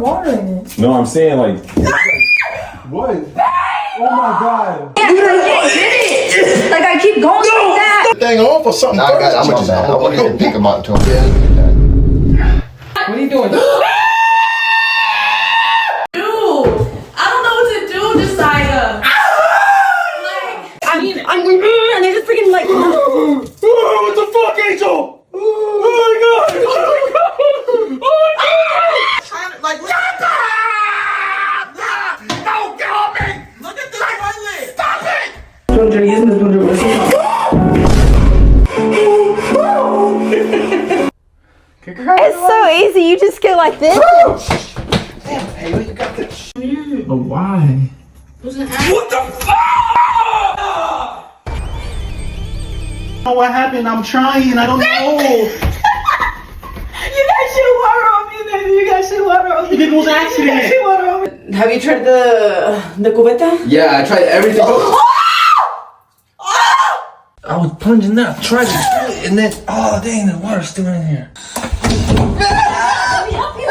water in it. No, I'm saying like. What? Oh my god. Yeah, I can't get it. Like I keep going like that. Thing off or something. Nah, I got. I'm gonna just pick him out to him. What are you doing? Dude, I don't know what to do, Josiah. Like, I'm and they just freaking like. What the fuck, Angel? Oh my god! Oh my god! Trying to like stop it! Don't get on me! Look at this toilet! Stop it! It's so easy. You just go like this. Damn, hey, you got this. But why? What the fuck? I don't know what happened. I'm trying. I don't know. You got shit water on me, then you got shit water on me. It was an accident. Shit water on me. Have you tried the cubeta? Yeah, I tried everything. I was plunging there, I tried to do it, and then, oh dang, the water's still in here. Let me help you.